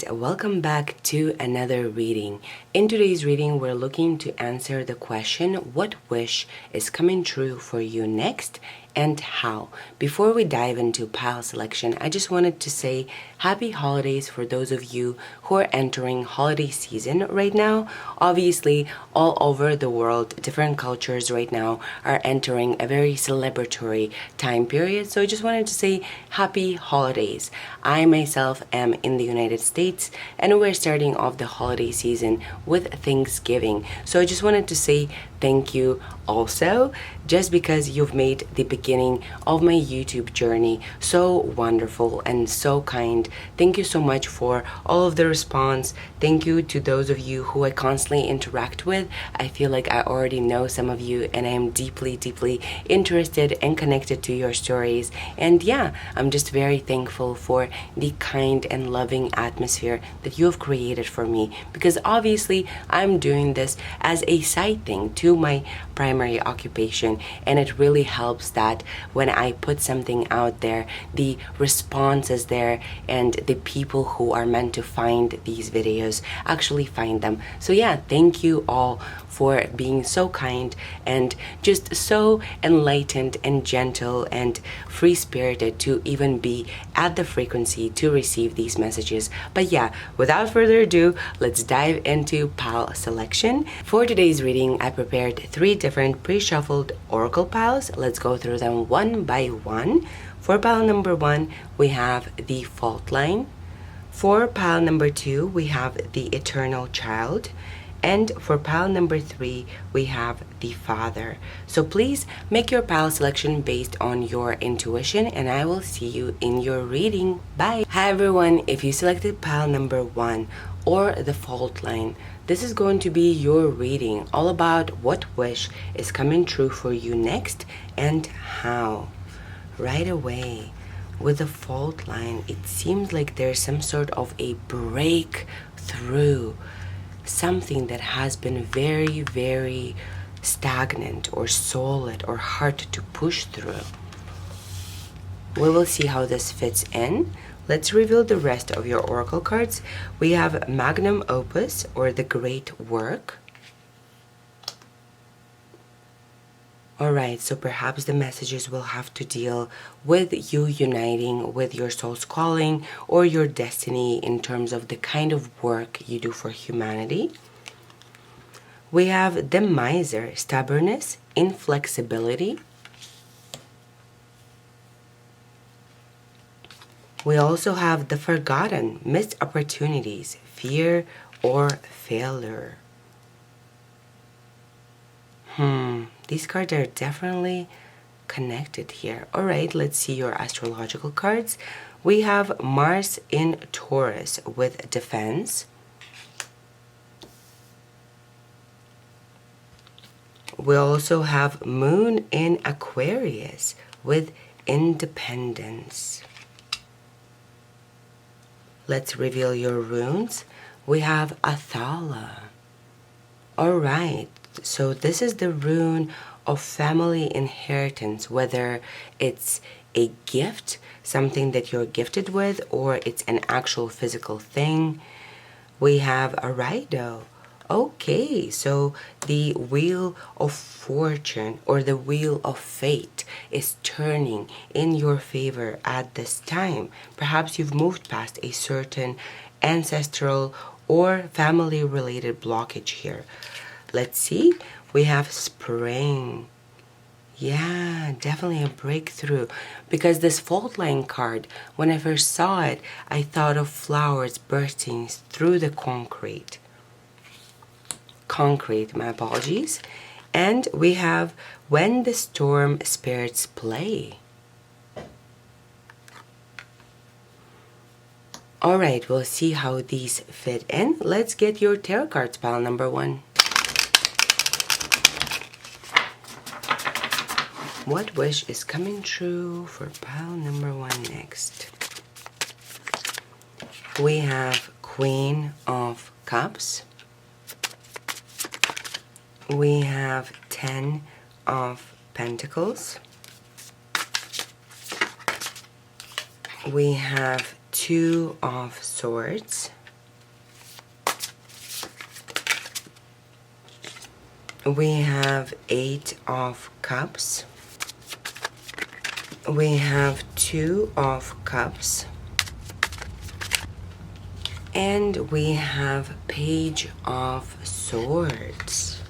welcome back to another reading. In today's reading, we're looking to answer the question, what wish is coming true for you next and how? Before we dive into pile selection, I just wanted to say happy holidays for those of you who are entering holiday season right now. Obviously, all over the world, different cultures right now are entering a very celebratory time period. So I just wanted to say happy holidays. I myself am in the United States and we're starting off the holiday season with Thanksgiving. So I just wanted to say thank you also, just because you've made the beginning of my YouTube journey so wonderful and so kind. Thank you so much for all of the response. Thank you to those of you who I constantly interact with. I feel like I already know some of you and I am deeply, deeply interested and connected to your stories. And yeah, I'm just very thankful for the kind and loving atmosphere that you have created for me, because obviously I'm doing this as a side thing to my primary occupation, and it really helps that when I put something out there, the response is there and the people who are meant to find these videos actually find them. So yeah, thank you all for being so kind and just so enlightened and gentle and free-spirited to even be at the frequency to receive these messages. But yeah, without further ado, let's dive into pile selection. For today's reading, I prepared 3 different pre-shuffled oracle piles. Let's go through them one by one. For pile number 1, we have the Faultline. For pile number 2, we have the Eternal Child. And for pile number 3, we have the Father. So please make your pile selection based on your intuition, and I will see you in your reading. Bye! Hi everyone, if you selected pile number 1 or the Faultline, this is going to be your reading, all about what wish is coming true for you next and how. Right away, with the Faultline, it seems like there's some sort of a breakthrough. Something that has been very, very stagnant or solid or hard to push through. We will see how this fits in. Let's reveal the rest of your oracle cards. We have Magnum Opus, or the Great Work. Alright, so perhaps the messages will have to deal with you uniting with your soul's calling or your destiny in terms of the kind of work you do for humanity. We have the Miser, stubbornness, inflexibility. We also have the Forgotten, missed opportunities, fear or failure. These cards are definitely connected here. Alright, let's see your astrological cards. We have Mars in Taurus with defense. We also have Moon in Aquarius with independence. Let's reveal your runes. We have Athala. Alright, so this is the rune of family inheritance, whether it's a gift, something that you're gifted with, or it's an actual physical thing. We have a Rido. Okay, so the wheel of fortune or the wheel of fate is turning in your favor at this time. Perhaps you've moved past a certain ancestral or family related blockage here. Let's see, we have Spring. Yeah, definitely a breakthrough, because this Faultline card, when I first saw it, I thought of flowers bursting through the concrete, my apologies. And we have When the Storm Spirits Play. Alright, we'll see how these fit in. Let's get your tarot cards, pile number 1. What wish is coming true for pile number 1 next? We have Queen of Cups. We have 10 of Pentacles. We have 2 of Swords. We have Eight of Cups. We have Two of Cups. And we have Page of Swords.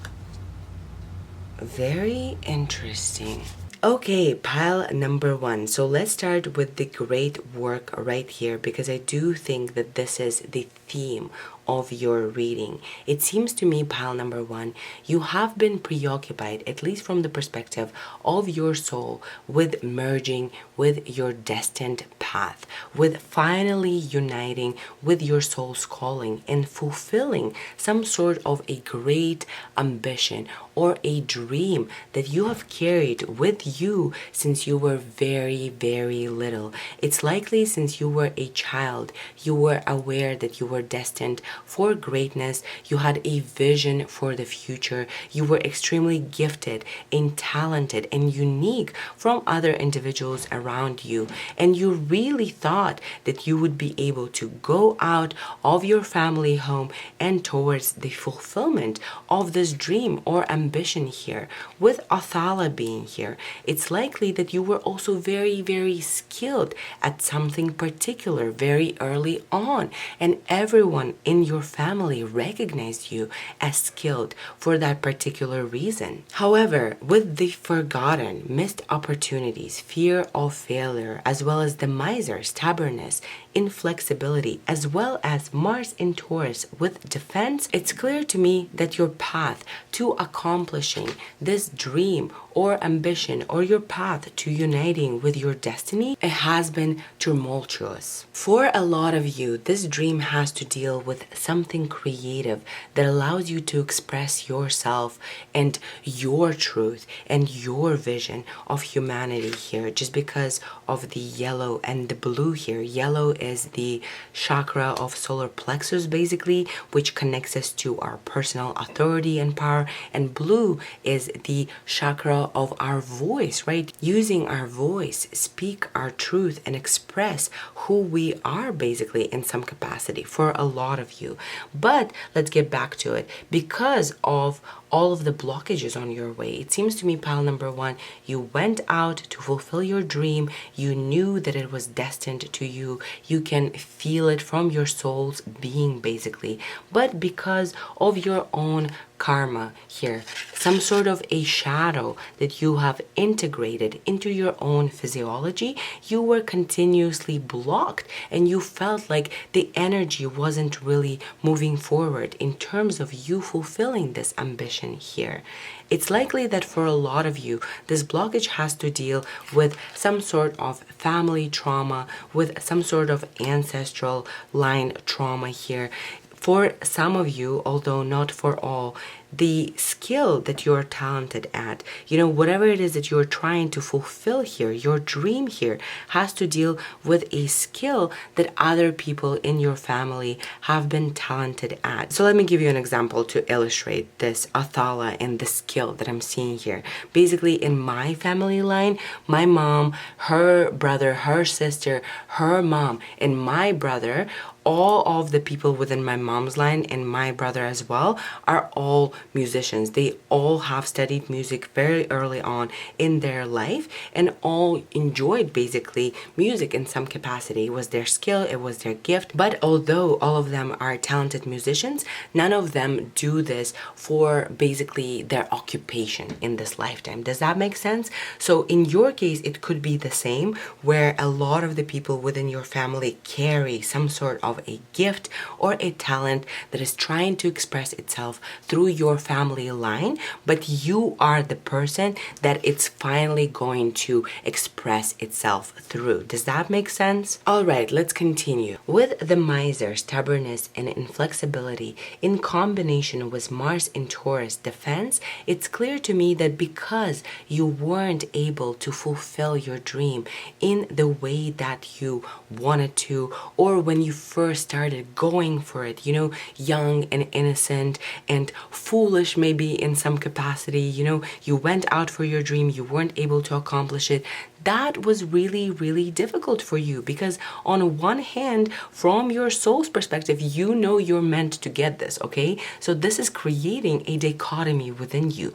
Very interesting. Okay, pile number one. So let's start with the great work right here, because I do think that this is the theme of your reading. It seems to me, pile number one, you have been preoccupied, at least from the perspective of your soul, with merging with your destined path, with finally uniting with your soul's calling and fulfilling some sort of a great ambition or a dream that you have carried with you since you were very, very little. It's likely since you were a child, you were aware that you were destined for greatness. You had a vision for the future. You were extremely gifted and talented and unique from other individuals around you. And you really thought that you would be able to go out of your family home and towards the fulfillment of this dream or ambition here. With Othala being here, it's likely that you were also very, very skilled at something particular very early on. And everyone in your family recognized you as skilled for that particular reason. However, with the forgotten, missed opportunities, fear of failure, as well as the miser, stubbornness, inflexibility, as well as Mars in Taurus with defense, it's clear to me that your path to accomplishing this dream or ambition, or your path to uniting with your destiny, it has been tumultuous. For a lot of you, this dream has to deal with something creative that allows you to express yourself and your truth and your vision of humanity here, just because of the yellow and the blue here. Yellow is the chakra of solar plexus, basically, which connects us to our personal authority and power, and blue is the chakra of our voice, right? Using our voice, speak our truth and express who we are, basically, in some capacity for a lot of you. But let's get back to it. Because of all of the blockages on your way, it seems to me, pile number one, you went out to fulfill your dream. You knew that it was destined to you. You can feel it from your soul's being, basically. But because of your own karma here, some sort of a shadow that you have integrated into your own physiology, you were continuously blocked and you felt like the energy wasn't really moving forward in terms of you fulfilling this ambition here. It's likely that for a lot of you, this blockage has to deal with some sort of family trauma, with some sort of ancestral line trauma here. For some of you, although not for all, the skill that you're talented at, whatever it is that you're trying to fulfill here, your dream here has to deal with a skill that other people in your family have been talented at. So let me give you an example to illustrate this Athala and the skill that I'm seeing here. Basically, in my family line, my mom, her brother, her sister, her mom, and my brother, all of the people within my mom's line and my brother as well are all musicians. They all have studied music very early on in their life and all enjoyed basically music in some capacity. It was their skill, it was their gift. But although all of them are talented musicians, none of them do this for basically their occupation in this lifetime. Does that make sense? So in your case, it could be the same, where a lot of the people within your family carry some sort of a gift or a talent that is trying to express itself through your family line, but you are the person that it's finally going to express itself through. Does that make sense? All right, let's continue. With the miser, stubbornness and inflexibility in combination with Mars in Taurus defense, it's clear to me that because you weren't able to fulfill your dream in the way that you wanted to, or when you first started going for it, young and innocent and foolish maybe in some capacity, you went out for your dream, you weren't able to accomplish it. that was really, really difficult for you, because on one hand, from your soul's perspective, you know you're meant to get this, okay? So this is creating a dichotomy within you.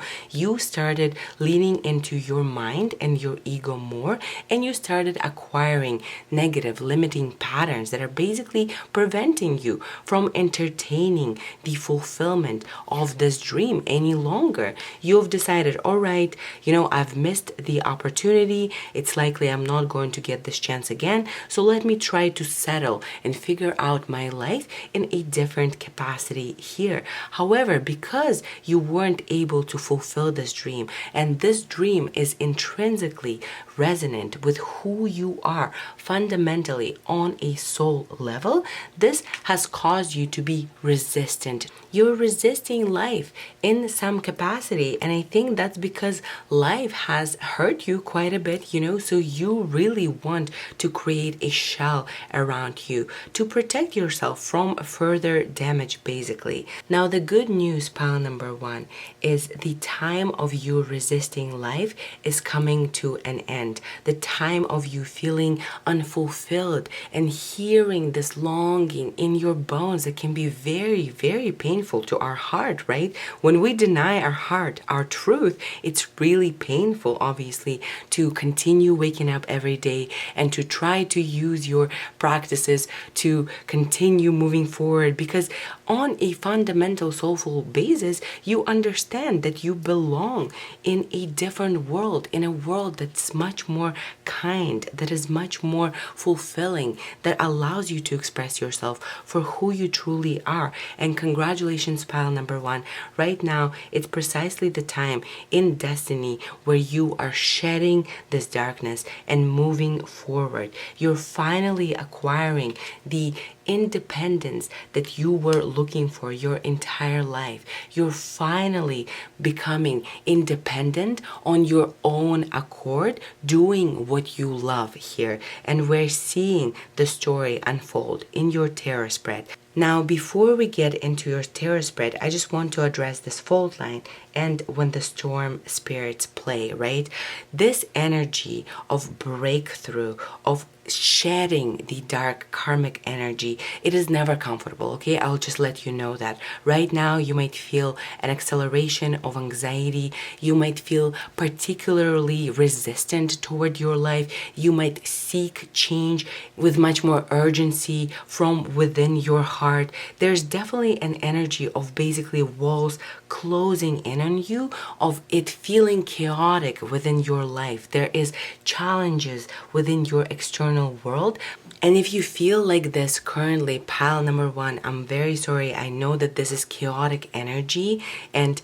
You started leaning into your mind and your ego more, and you started acquiring negative limiting patterns that are basically preventing you from entertaining the fulfillment of this dream any longer. You've decided, all right, I've missed the opportunity. It's likely I'm not going to get this chance again. So let me try to settle and figure out my life in a different capacity here. However, because you weren't able to fulfill this dream, and this dream is intrinsically resonant with who you are fundamentally on a soul level, this has caused you to be resistant. You're resisting life in some capacity, and I think that's because life has hurt you quite a bit, so you really want to create a shell around you to protect yourself from further damage, basically. Now, the good news, pile number one, is the time of you resisting life is coming to an end. The time of you feeling unfulfilled and hearing this longing in your bones that can be very, very painful to our heart, right? When we deny our heart, our truth, it's really painful, obviously, to continue waking up every day and to try to use your practices to continue moving forward, because on a fundamental soulful basis, you understand that you belong in a different world, in a world that's much more kind, that is much more fulfilling, that allows you to express yourself for who you truly are. And congratulations, pile number one. Right now, it's precisely the time in destiny where you are shedding this darkness and moving forward. You're finally acquiring the independence that you were looking for your entire life. You're finally becoming independent on your own accord, doing what you love here. And we're seeing the story unfold in your tarot spread. Now, before we get into your tarot spread, I just want to address this fault line and when the storm spirits play, right? This energy of breakthrough, of shedding the dark karmic energy, it is never comfortable, okay? I'll just let you know that. Right now, you might feel an acceleration of anxiety. You might feel particularly resistant toward your life. You might seek change with much more urgency from within your heart. There's definitely an energy of basically walls closing in on you, of it feeling chaotic within your life. There is challenges within your external world. And if you feel like this currently, pile number one, I'm very sorry. I know that this is chaotic energy, and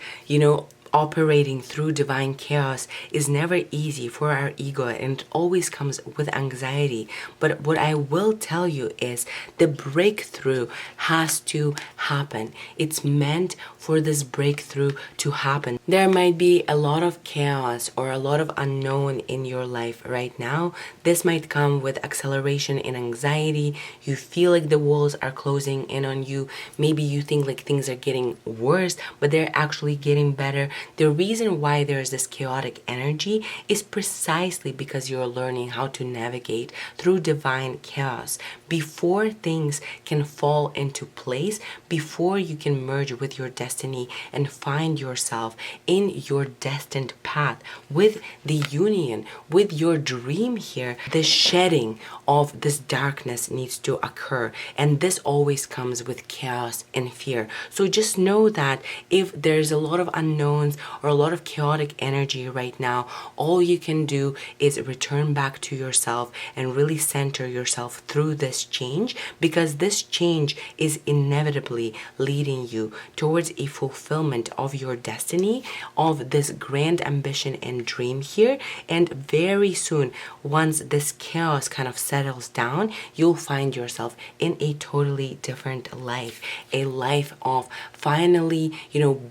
operating through divine chaos is never easy for our ego, and it always comes with anxiety. But what I will tell you is the breakthrough has to happen. It's meant for this breakthrough to happen. There might be a lot of chaos or a lot of unknown in your life right now. This might come with acceleration in anxiety. You feel like the walls are closing in on you. Maybe you think like things are getting worse, but they're actually getting better. The reason why there's this chaotic energy is precisely because you're learning how to navigate through divine chaos. Before things can fall into place, before you can merge with your destiny and find yourself in your destined path with the union, with your dream here, the shedding of this darkness needs to occur. And this always comes with chaos and fear. So just know that if there's a lot of unknowns or a lot of chaotic energy right now, all you can do is return back to yourself and really center yourself through this change, because this change is inevitably leading you towards a fulfillment of your destiny, of this grand ambition and dream here. And very soon, once this chaos kind of settles down, you'll find yourself in a totally different life, a life of finally,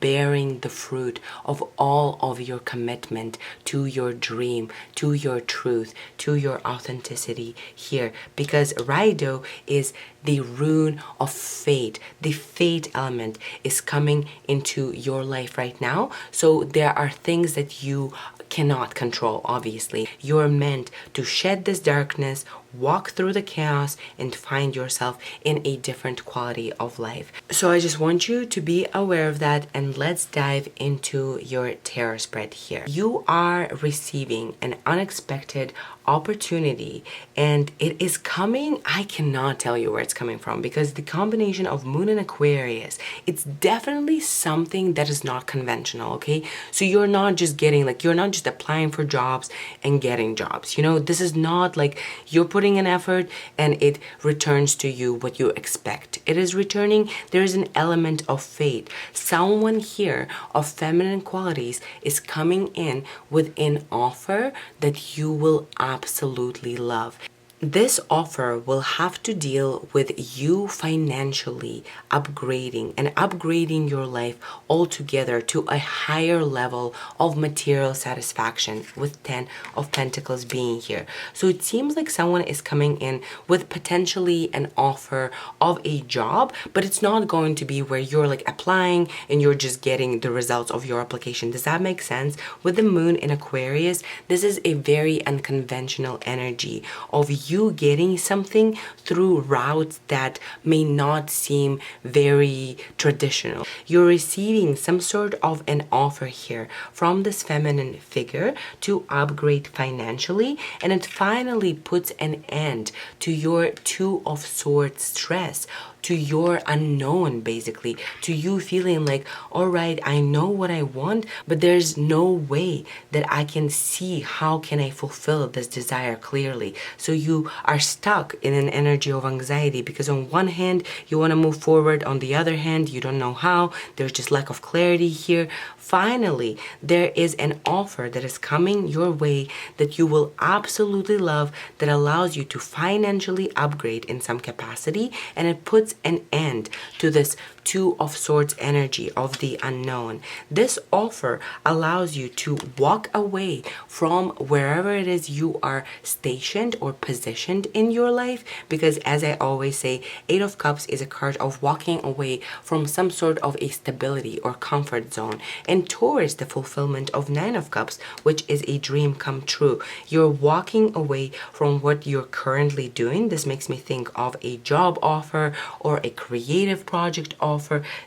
bearing the fruit of all of your commitment to your dream, to your truth, to your authenticity here. Because Raido is the rune of fate. The fate element is coming into your life right now. So there are things that you cannot control, obviously. You're meant to shed this darkness, walk through the chaos, and find yourself in a different quality of life. So I just want you to be aware of that, and let's dive into your tarot spread here. You are receiving an unexpected opportunity, and it is coming. I cannot tell you where it's coming from, because the combination of Moon and Aquarius, it's definitely something that is not conventional, okay? So you're not just getting, like, you're not just applying for jobs and getting jobs. You know, this is not like you're putting an effort and it returns to you what you expect. It is returning. There is an element of fate. Someone here of feminine qualities is coming in with an offer that you will absolutely love. This offer will have to deal with you financially upgrading your life altogether to a higher level of material satisfaction, with 10 of Pentacles being here. So it seems like someone is coming in with potentially an offer of a job, but it's not going to be where you're like applying and you're just getting the results of your application. Does that make sense? With the Moon in Aquarius, this is a very unconventional energy of you getting something through routes that may not seem very traditional. You're receiving some sort of an offer here from this feminine figure to upgrade financially, and it finally puts an end to your Two of Swords stress, to your unknown, basically, to you feeling like, all right, I know what I want, but there's no way that I can see how can I fulfill this desire clearly. So you are stuck in an energy of anxiety, because on one hand you want to move forward, on the other hand you don't know how. There's just lack of clarity here. Finally, there is an offer that is coming your way that you will absolutely love, that allows you to financially upgrade in some capacity, and it puts an end to this Two of Swords energy of the unknown. This offer allows you to walk away from wherever it is you are stationed or positioned in your life, because as I always say, Eight of Cups is a card of walking away from some sort of a stability or comfort zone and towards the fulfillment of Nine of Cups, which is a dream come true. You're walking away from what you're currently doing. This makes me think of a job offer or a creative project offer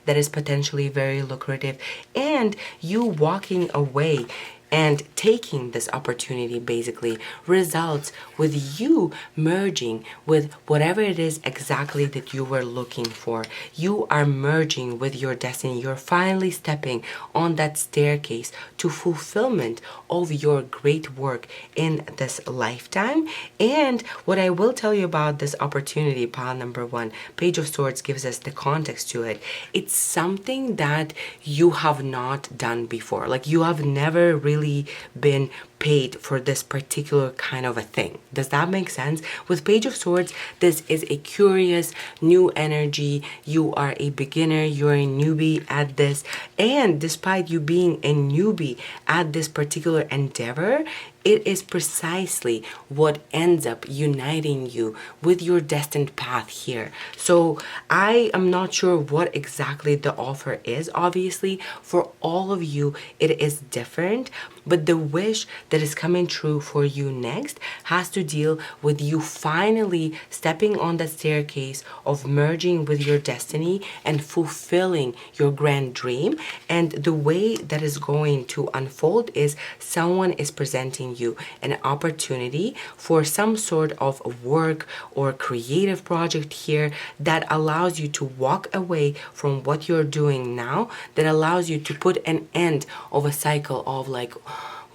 that is potentially very lucrative, and you walking away and taking this opportunity basically results with you merging with whatever it is exactly that you were looking for. You are merging with your destiny. You're finally stepping on that staircase to fulfillment of your great work in this lifetime. And what I will tell you about this opportunity, pile number one, Page of Swords gives us the context to it. It's something that you have not done before. Like, you have never really been paid for this particular kind of a thing. Does that make sense? With Page of Swords, this is a curious new energy. You are a beginner, you're a newbie at this, and despite you being a newbie at this particular endeavor, it is precisely what ends up uniting you with your destined path here. So I am not sure what exactly the offer is. Obviously, for all of you, it is different, but the wish that is coming true for you next has to deal with you finally stepping on that staircase of merging with your destiny and fulfilling your grand dream. And the way that is going to unfold is someone is presenting you an opportunity for some sort of work or creative project here that allows you to walk away from what you're doing now, that allows you to put an end of a cycle of like,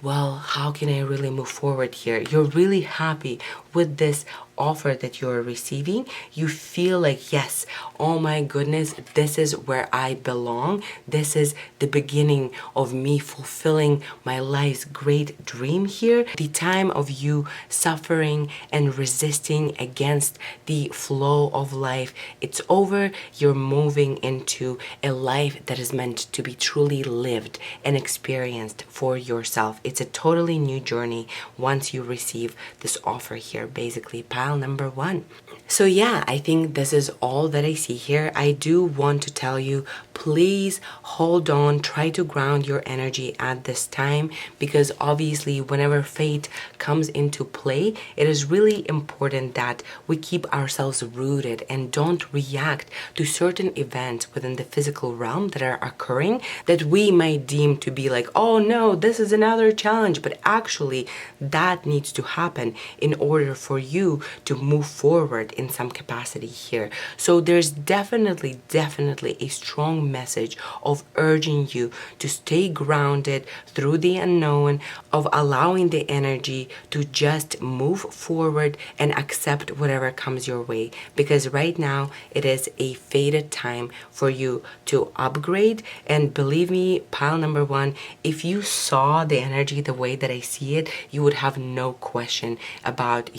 well, how can I really move forward here? You're really happy with this offer that you're receiving. You feel like, yes, oh my goodness, this is where I belong. This is the beginning of me fulfilling my life's great dream here. The time of you suffering and resisting against the flow of life, it's over. You're moving into a life that is meant to be truly lived and experienced for yourself. It's a totally new journey once you receive this offer here, basically, pal. pile number 1. So yeah, I think this is all that I see here. I do want to tell you, please hold on, try to ground your energy at this time, because obviously whenever fate comes into play, it is really important that we keep ourselves rooted and don't react to certain events within the physical realm that are occurring that we might deem to be like, oh no, this is another challenge, but actually that needs to happen in order for you to move forward in some capacity here. So there's definitely a strong message of urging you to stay grounded through the unknown, of allowing the energy to just move forward and accept whatever comes your way, because right now it is a fated time for you to upgrade. And believe me, pile number 1, if you saw the energy the way that I see it, you would have no question about,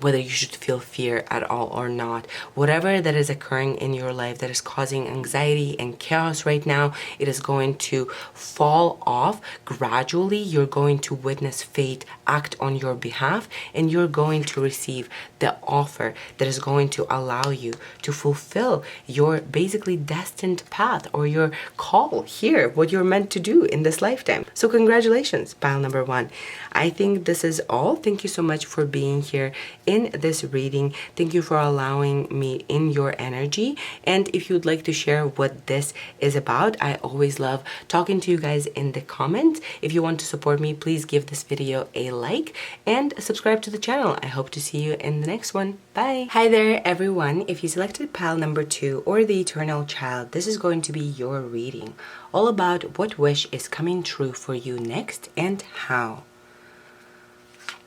whether you should feel fear at all or not. Whatever that is occurring in your life that is causing anxiety and chaos right now, it is going to fall off gradually. You're going to witness fate act on your behalf, and you're going to receive the offer that is going to allow you to fulfill your basically destined path or your call here, what you're meant to do in this lifetime. So congratulations, pile number 1. I think this is all. Thank you so much for being here in this reading. Thank you for allowing me in your energy. And if you'd like to share what this is about, I always love talking to you guys in the comments. If you want to support me, please give this video a like and subscribe to the channel. I hope to see you in the next one. Bye. Hi there, everyone. If you selected pile number 2 or the Eternal Child, this is going to be your reading, all about what wish is coming true for you next and how.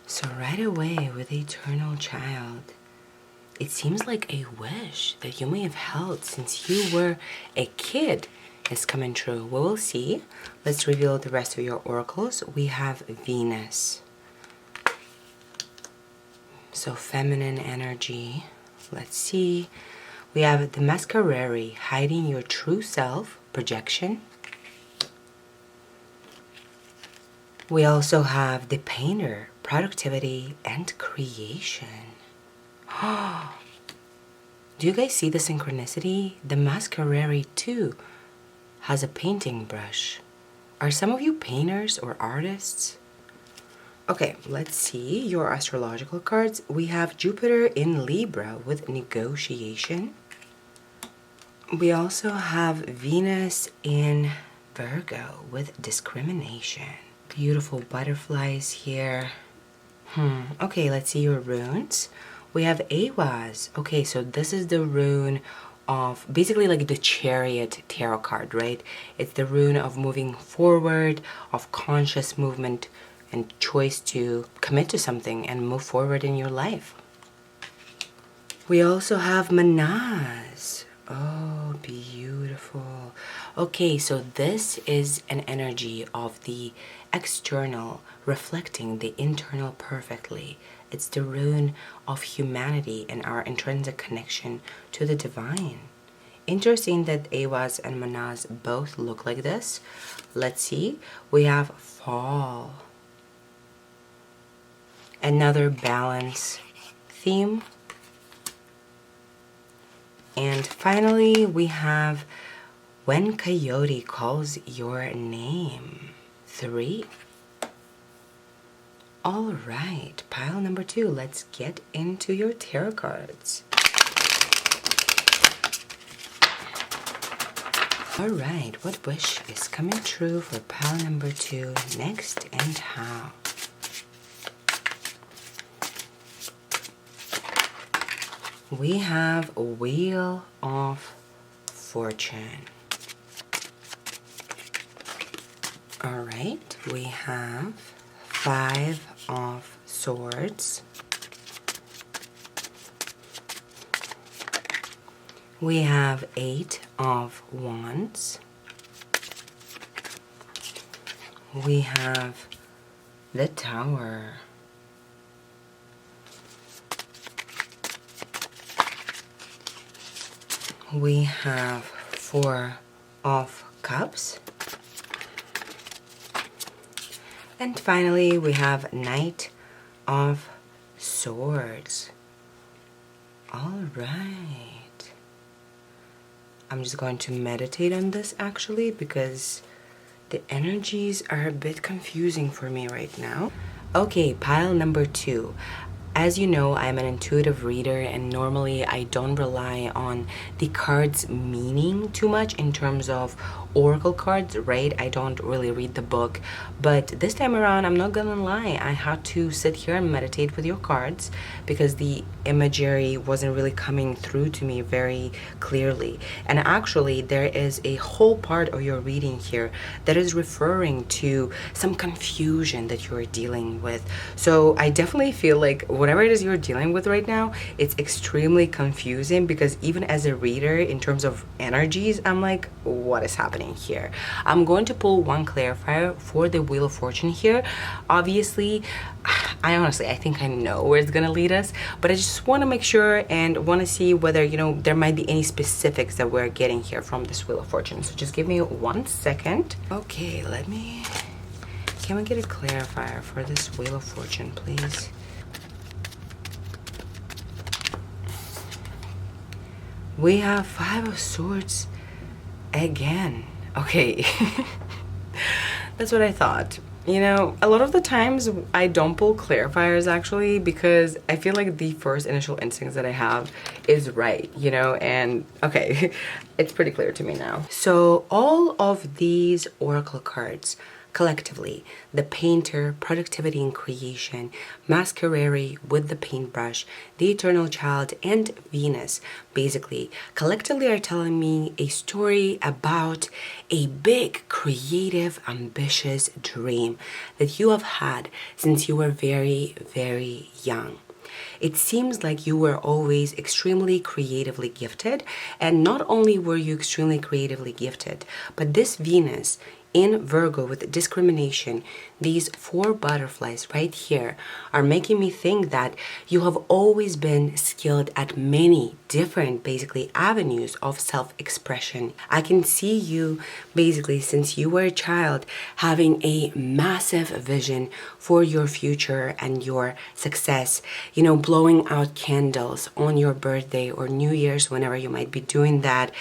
So right away with the Eternal Child, it seems like a wish that you may have held since you were a kid is coming true. We will see. Let's reveal the rest of your oracles. We have Venus. So feminine energy. Let's see. We have the Masquerade, hiding your true self, projection. We also have the Painter, productivity and creation. Do you guys see the synchronicity? The Masquerade too has a painting brush. Are some of you painters or artists? Okay, let's see your astrological cards. We have Jupiter in Libra with negotiation. We also have Venus in Virgo with discrimination. Beautiful butterflies here. Okay, let's see your runes. We have Awaz. Okay, so this is the rune of basically like the Chariot tarot card, right? It's the rune of moving forward, of conscious movement and choice to commit to something and move forward in your life. We also have Manaz. Oh, beautiful. Okay, so this is an energy of the external reflecting the internal perfectly. It's the rune of humanity and our intrinsic connection to the divine. Interesting that Awaz and Manaz both look like this. Let's see. We have Fall. Another balance theme. And finally, we have When Coyote Calls Your Name. 3. All right, pile number 2. Let's get into your tarot cards. All right, what wish is coming true for pile number 2 next and how? We have a Wheel of Fortune. All right, we have 5 of Swords. We have 8 of Wands. We have the Tower. We have 4 of Cups. And finally, we have Knight of Swords. All right. I'm just going to meditate on this actually because the energies are a bit confusing for me right now. Okay, pile number 2. As you know, I'm an intuitive reader and normally I don't rely on the cards' meaning too much in terms of oracle cards, right? I don't really read the book, but this time around, I'm not gonna lie, I had to sit here and meditate with your cards because the imagery wasn't really coming through to me very clearly. And actually, there is a whole part of your reading here that is referring to some confusion that you're dealing with. So I definitely feel like whatever it is you're dealing with right now, it's extremely confusing because even as a reader, in terms of energies, I'm like, what is happening here? I'm going to pull one clarifier for the Wheel of Fortune here. Obviously, I think I know where it's gonna lead us, but I just want to make sure and want to see whether, you know, there might be any specifics that we're getting here from this Wheel of Fortune. So just give me 1 second. Okay, can we get a clarifier for this Wheel of Fortune, please? We have 5 of Swords again. Okay. That's what I thought. You know, a lot of the times I don't pull clarifiers actually because I feel like the first initial instincts that I have is right, you know, and okay, it's pretty clear to me now. So all of these oracle cards collectively, the painter, productivity and creation, masquerade with the paintbrush, the eternal child, and Venus, basically, collectively are telling me a story about a big, creative, ambitious dream that you have had since you were very, very young. It seems like you were always extremely creatively gifted, and not only were you extremely creatively gifted, but this Venus in Virgo with discrimination, these 4 butterflies right here are making me think that you have always been skilled at many different basically avenues of self-expression. I can see you basically since you were a child having a massive vision for your future and your success, you know, blowing out candles on your birthday or New Year's, whenever you might be doing that,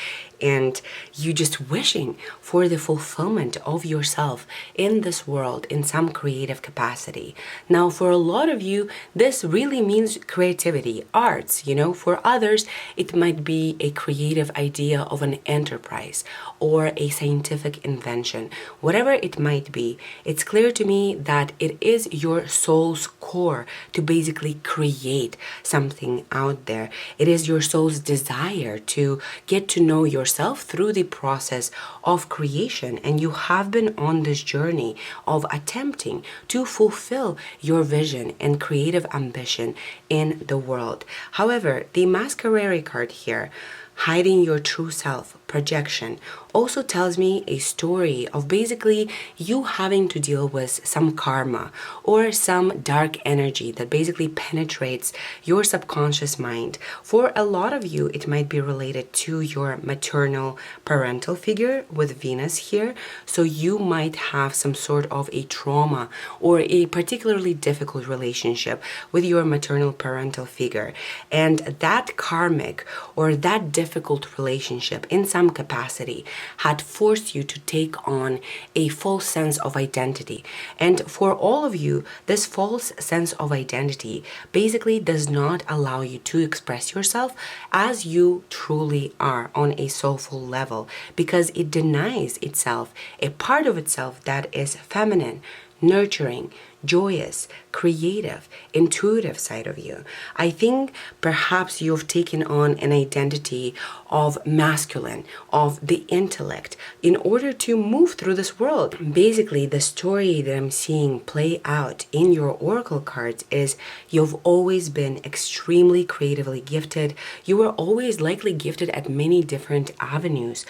and you just wishing for the fulfillment of yourself in this world in some creative capacity. Now, for a lot of you, this really means creativity, arts, you know. For others, it might be a creative idea of an enterprise or a scientific invention. Whatever it might be, it's clear to me that it is your soul's core to basically create something out there. It is your soul's desire to get to know yourself through the process of creation, and you have been on this journey of attempting to fulfill your vision and creative ambition in the world. However, the masquerade card here, hiding your true self, projection, also tells me a story of basically you having to deal with some karma or some dark energy that basically penetrates your subconscious mind. For a lot of you, it might be related to your maternal parental figure with Venus here. So you might have some sort of a trauma or a particularly difficult relationship with your maternal parental figure. And that karmic or that difficult relationship in some capacity had forced you to take on a false sense of identity. And for all of you, this false sense of identity basically does not allow you to express yourself as you truly are on a soulful level, because it denies itself a part of itself that is feminine, nurturing, joyous, creative, intuitive side of you. I think perhaps you've taken on an identity of masculine, of the intellect, in order to move through this world. Basically, the story that I'm seeing play out in your oracle cards is you've always been extremely creatively gifted. You were always likely gifted at many different avenues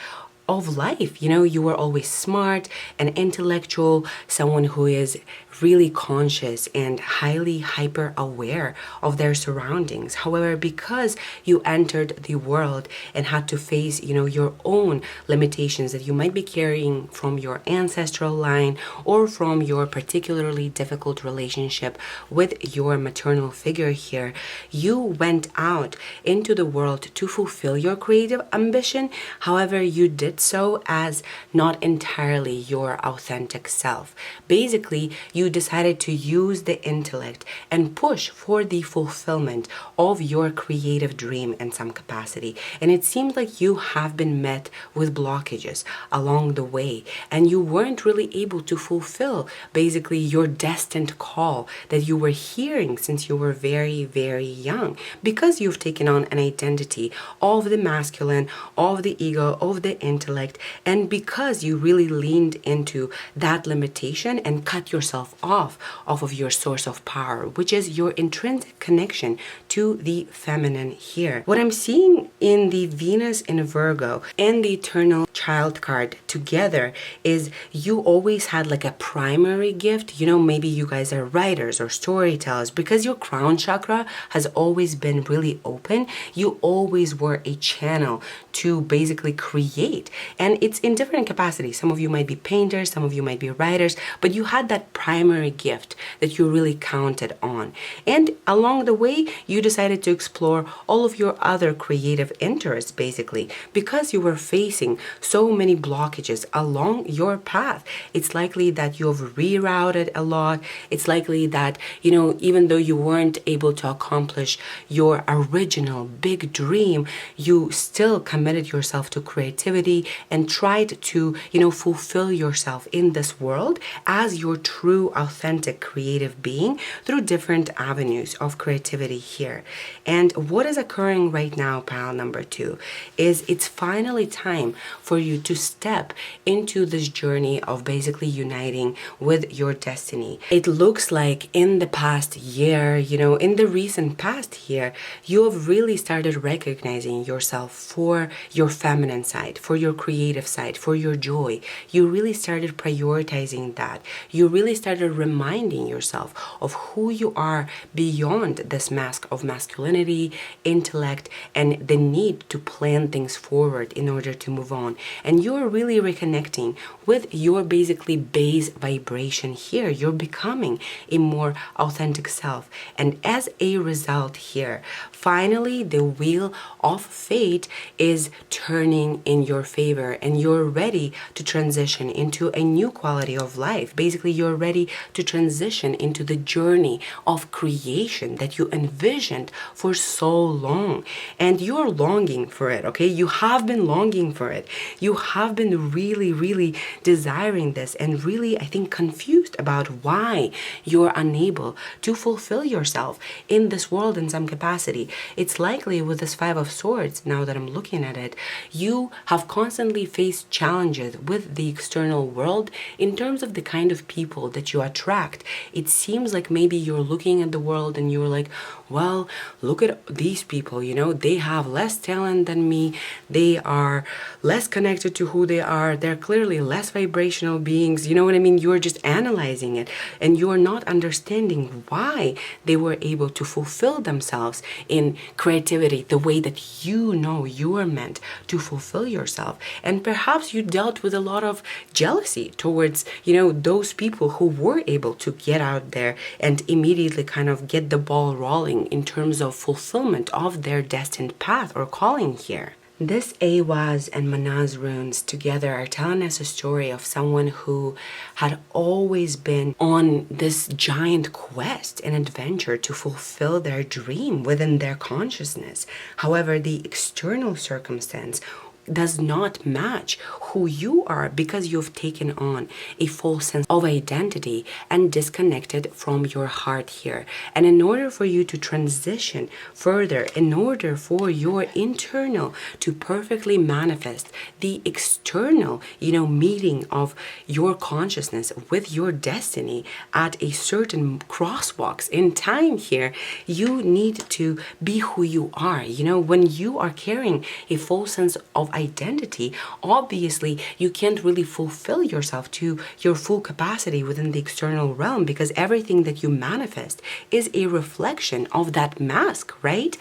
of life. You were always smart and intellectual, someone who is really conscious and highly hyper aware of their surroundings. However, because you entered the world and had to face, your own limitations that you might be carrying from your ancestral line or from your particularly difficult relationship with your maternal figure here, you went out into the world to fulfill your creative ambition. However, you did so as not entirely your authentic self. Basically, you decided to use the intellect and push for the fulfillment of your creative dream in some capacity. And it seems like you have been met with blockages along the way, and you weren't really able to fulfill basically your destined call that you were hearing since you were very, very young, because you've taken on an identity of the masculine, of the ego, of the intellect, and because you really leaned into that limitation and cut yourself off of your source of power, which is your intrinsic connection to the feminine here. What I'm seeing in the Venus in Virgo and the Eternal Child card together is you always had like a primary gift. Maybe you guys are writers or storytellers, because your crown chakra has always been really open. You always were a channel to basically create, and it's in different capacities. Some of you might be painters, some of you might be writers, but you had that primary gift that you really counted on. And along the way, you decided to explore all of your other creative interests, basically, because you were facing so many blockages along your path. It's likely that you've rerouted a lot. It's likely that, even though you weren't able to accomplish your original big dream, you still committed yourself to creativity and tried to, fulfill yourself in this world as your true, authentic, creative being through different avenues of creativity here. And what is occurring right now, pile number 2, is it's finally time for you to step into this journey of basically uniting with your destiny. It looks like in the past year, in the recent past here, you have really started recognizing yourself for your feminine side, for your creative side, for your joy. You really started prioritizing that. You really started reminding yourself of who you are beyond this mask of masculinity, intellect, and the need to plan things forward in order to move on. And you're really reconnecting with your basically base vibration here. You're becoming a more authentic self. And as a result here, finally the wheel of fate is turning in your favor, and you're ready to transition into a new quality of life. Basically, you're ready to transition into the journey of creation that you envisioned for so long. And you're longing for it, okay? You have been longing for it. You have been really, really desiring this, and really, I think, confused about why you're unable to fulfill yourself in this world in some capacity. It's likely with this Five of Swords, now that I'm looking at it, you have constantly faced challenges with the external world in terms of the kind of people that you attract. It seems like maybe you're looking at the world and you're like, well, look at these people, they have less talent than me. They are less connected to who they are. They're clearly less vibrational beings. You know what I mean? You're just analyzing it, and you're not understanding why they were able to fulfill themselves in creativity the way that you are meant to fulfill yourself. And perhaps you dealt with a lot of jealousy towards, those people who were able to get out there and immediately kind of get the ball rolling in terms of fulfillment of their destined path or calling here. This Awaz and Manaz runes together are telling us a story of someone who had always been on this giant quest and adventure to fulfill their dream within their consciousness. However, the external circumstance does not match who you are, because you've taken on a false sense of identity and disconnected from your heart here. And in order for you to transition further, in order for your internal to perfectly manifest the external, meeting of your consciousness with your destiny at a certain crosswalks in time here, you need to be who you are. When you are carrying a false sense of identity, obviously you can't really fulfill yourself to your full capacity within the external realm, because everything that you manifest is a reflection of that mask, right?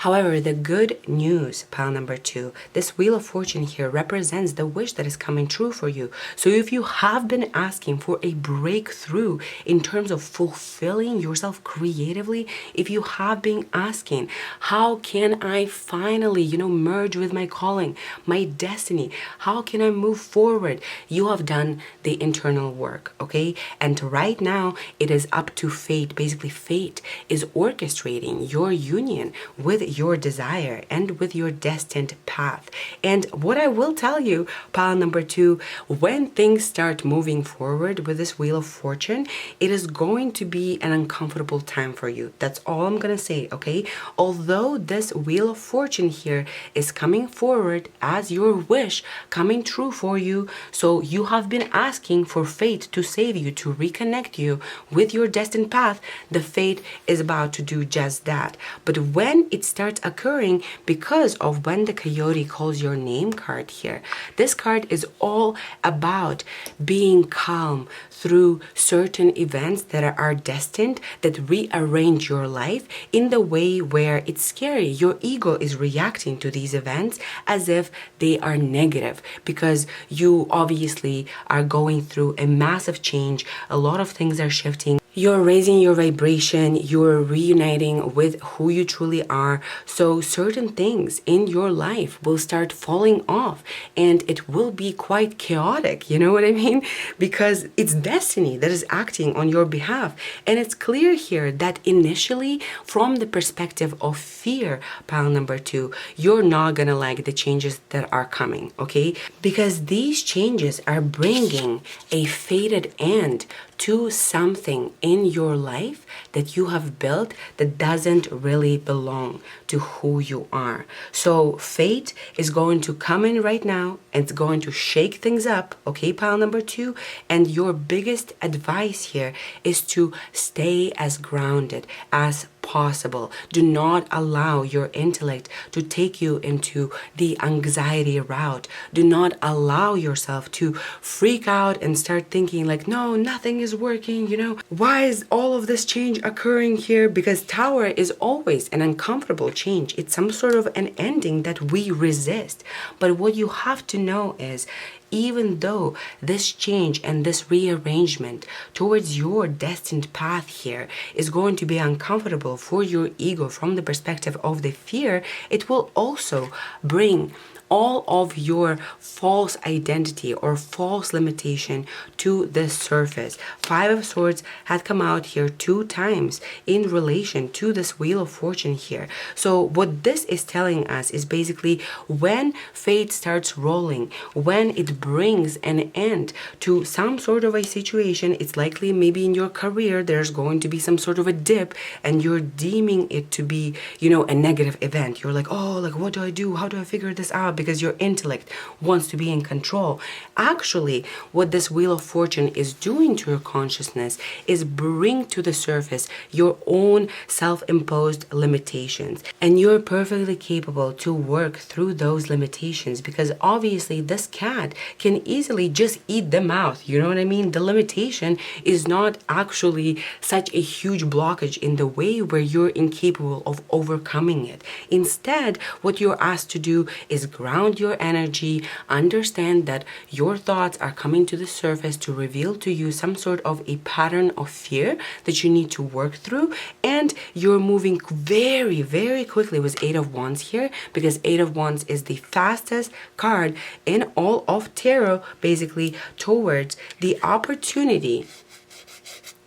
However, the good news, pile number 2, this Wheel of Fortune here represents the wish that is coming true for you. So if you have been asking for a breakthrough in terms of fulfilling yourself creatively, if you have been asking, how can I finally, merge with my calling, my destiny? How can I move forward? You have done the internal work, okay? And right now, it is up to fate. Basically, fate is orchestrating your union with your desire and with your destined path. And what I will tell you, pile number 2, when things start moving forward with this Wheel of Fortune, it is going to be an uncomfortable time for you. That's all I'm gonna say, okay? Although this Wheel of Fortune here is coming forward as your wish coming true for you, so you have been asking for fate to save you, to reconnect you with your destined path, the fate is about to do just that. But when it starts occurring, because of when the coyote calls your name card here, this card is all about being calm through certain events that are destined, that rearrange your life in the way where it's scary. Your ego is reacting to these events as if they are negative, because you obviously are going through a massive change. A lot of things are shifting. You're raising your vibration, you're reuniting with who you truly are. So certain things in your life will start falling off, and it will be quite chaotic, you know what I mean? Because it's destiny that is acting on your behalf. And it's clear here that initially, from the perspective of fear, pile number 2, you're not gonna like the changes that are coming, okay? Because these changes are bringing a fated end to something in your life that you have built that doesn't really belong to who you are. So fate is going to come in right now and it's going to shake things up, okay, pile number 2? And your biggest advice here is to stay as grounded as possible. Do not allow your intellect to take you into the anxiety route. Do not allow yourself to freak out and start thinking like, no, nothing is working, why is all of this change occurring here? Because Tower is always an uncomfortable change. It's some sort of an ending that we resist. But what you have to know is, even though this change and this rearrangement towards your destined path here is going to be uncomfortable for your ego from the perspective of the fear, it will also bring all of your false identity or false limitation to the surface. 5 of Swords had come out here 2 times in relation to this Wheel of Fortune here. So what this is telling us is basically when fate starts rolling, when it brings an end to some sort of a situation, it's likely maybe in your career there's going to be some sort of a dip and you're deeming it to be, a negative event. You're like, oh, like what do I do? How do I figure this out? Because your intellect wants to be in control. Actually, what this Wheel of Fortune is doing to your consciousness is bring to the surface your own self-imposed limitations. And you're perfectly capable to work through those limitations, because obviously this cat can easily just eat them out. You know what I mean? The limitation is not actually such a huge blockage in the way where you're incapable of overcoming it. Instead, what you're asked to do is ground your energy, understand that your thoughts are coming to the surface to reveal to you some sort of a pattern of fear that you need to work through, and you're moving very, very quickly with 8 of Wands here, because 8 of Wands is the fastest card in all of tarot, basically towards the opportunity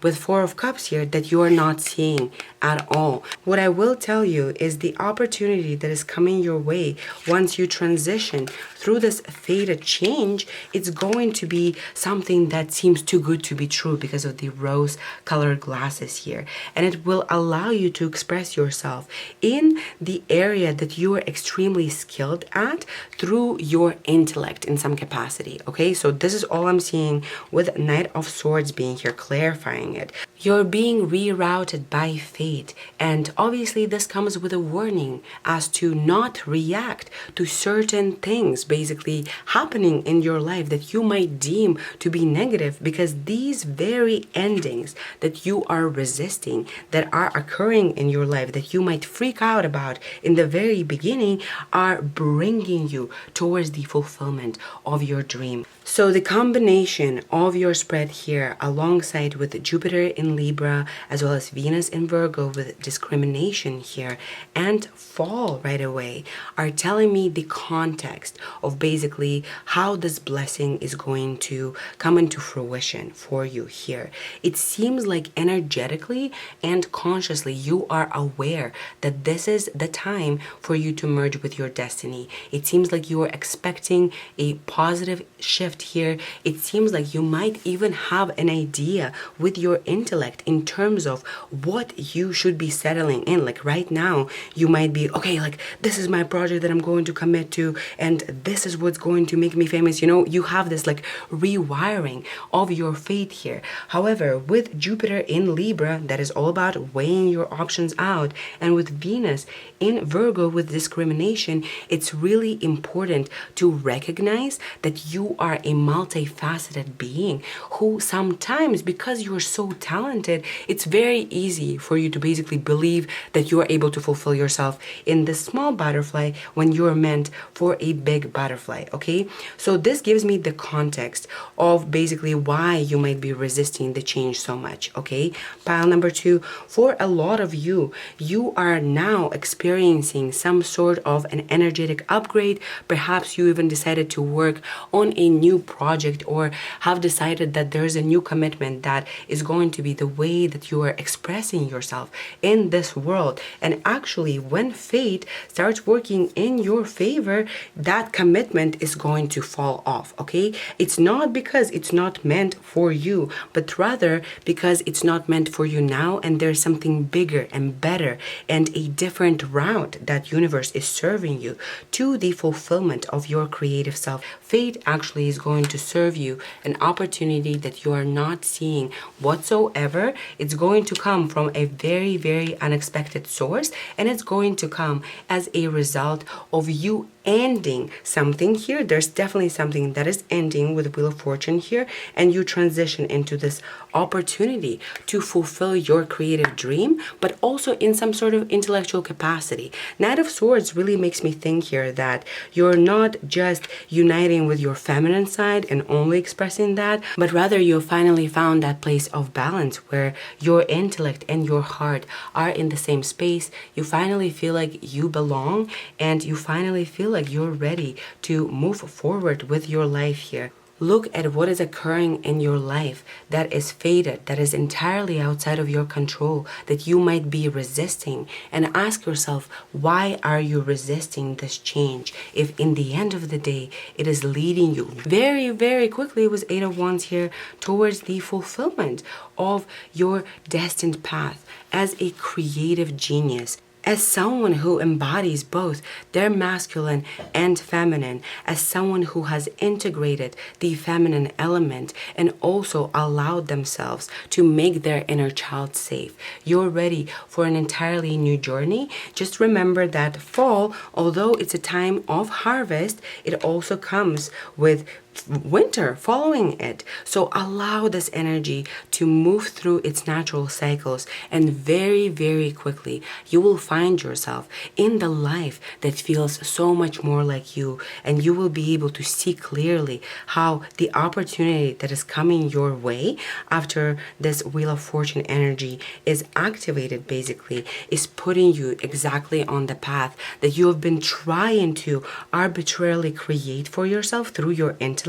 with 4 of Cups here that you are not seeing at all. What I will tell you is the opportunity that is coming your way once you transition through this fated change, it's going to be something that seems too good to be true because of the rose colored glasses here. And it will allow you to express yourself in the area that you are extremely skilled at through your intellect in some capacity. Okay, so this is all I'm seeing with Knight of Swords being here, clarifying it. You're being rerouted by fate fate. And obviously this comes with a warning as to not react to certain things basically happening in your life that you might deem to be negative, because these very endings that you are resisting, that are occurring in your life, that you might freak out about in the very beginning, are bringing you towards the fulfillment of your dream. So the combination of your spread here alongside with Jupiter in Libra as well as Venus in Virgo with discrimination here and fall right away are telling me the context of basically how this blessing is going to come into fruition for you here. It seems like energetically and consciously you are aware that this is the time for you to merge with your destiny. It seems like you are expecting a positive shift here. It seems like you might even have an idea with your intellect in terms of what you should be settling in. Like right now, you might be, okay, like this is my project that I'm going to commit to, and this is what's going to make me famous. You know, you have this like rewiring of your fate here. However, with Jupiter in Libra, that is all about weighing your options out, and with Venus in Virgo with discrimination, it's really important to recognize that you are a multifaceted being who sometimes, because you're so talented, it's very easy for you to basically believe that you are able to fulfill yourself in the small butterfly when you're meant for a big butterfly, okay? So this gives me the context of basically why you might be resisting the change so much, okay? Pile number 2, for a lot of you, you are now experiencing some sort of an energetic upgrade. Perhaps you even decided to work on a new project or have decided that there's a new commitment that is going to be the way that you are expressing yourself in this world. And actually, when fate starts working in your favor, that commitment is going to fall off, okay? It's not because it's not meant for you, but rather because it's not meant for you now, and there's something bigger and better and a different route that universe is serving you to the fulfillment of your creative self. Fate actually is going to serve you an opportunity that you are not seeing whatsoever. It's going to come from a very, very unexpected source, and it's going to come as a result of you ending something here. There's definitely something that is ending with Wheel of Fortune here, and you transition into this opportunity to fulfill your creative dream, but also in some sort of intellectual capacity. Knight of Swords really makes me think here that you're not just uniting with your feminine side and only expressing that, but rather you finally found that place of balance where your intellect and your heart are in the same space. You finally feel like you belong, and you finally feel like you're ready to move forward with your life here. Look at what is occurring in your life that is fated, that is entirely outside of your control, that you might be resisting, and ask yourself, why are you resisting this change if in the end of the day it is leading you very, very quickly with 8 of Wands here towards the fulfillment of your destined path as a creative genius, as someone who embodies both their masculine and feminine, as someone who has integrated the feminine element and also allowed themselves to make their inner child safe. You're ready for an entirely new journey. Just remember that fall, although it's a time of harvest, it also comes with winter following it. So allow this energy to move through its natural cycles, and very, very quickly you will find yourself in the life that feels so much more like you, and you will be able to see clearly how the opportunity that is coming your way after this Wheel of Fortune energy is activated basically is putting you exactly on the path that you have been trying to arbitrarily create for yourself through your intellect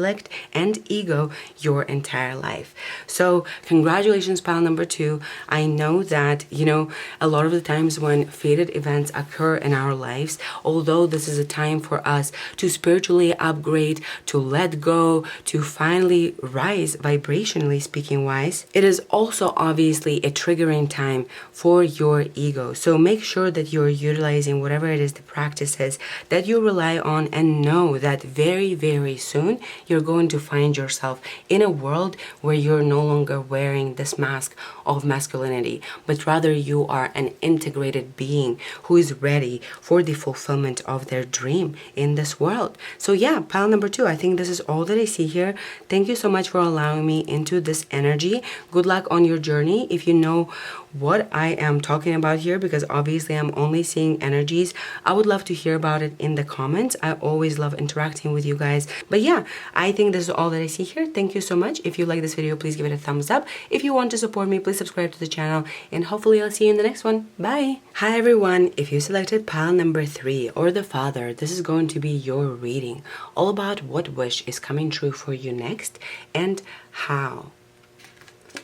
and ego your entire life. So congratulations, pile number 2. I know that, a lot of the times when fated events occur in our lives, although this is a time for us to spiritually upgrade, to let go, to finally rise vibrationally speaking wise, it is also obviously a triggering time for your ego. So make sure that you're utilizing whatever it is the practices that you rely on, and know that very, very soon you're going to find yourself in a world where you're no longer wearing this mask of masculinity, but rather you are an integrated being who is ready for the fulfillment of their dream in this world. So yeah, pile number 2, I think this is all that I see here. Thank you so much for allowing me into this energy. Good luck on your journey. If you know what I am talking about here, because obviously I'm only seeing energies, I would love to hear about it in the comments. I always love interacting with you guys. But yeah, I think this is all that I see here. Thank you so much. If you like this video, please give it a thumbs up. If you want to support me, please subscribe to the channel, and hopefully I'll see you in the next one. Bye. Hi everyone. If you selected pile number 3 or the Father, this is going to be your reading, all about what wish is coming true for you next and how.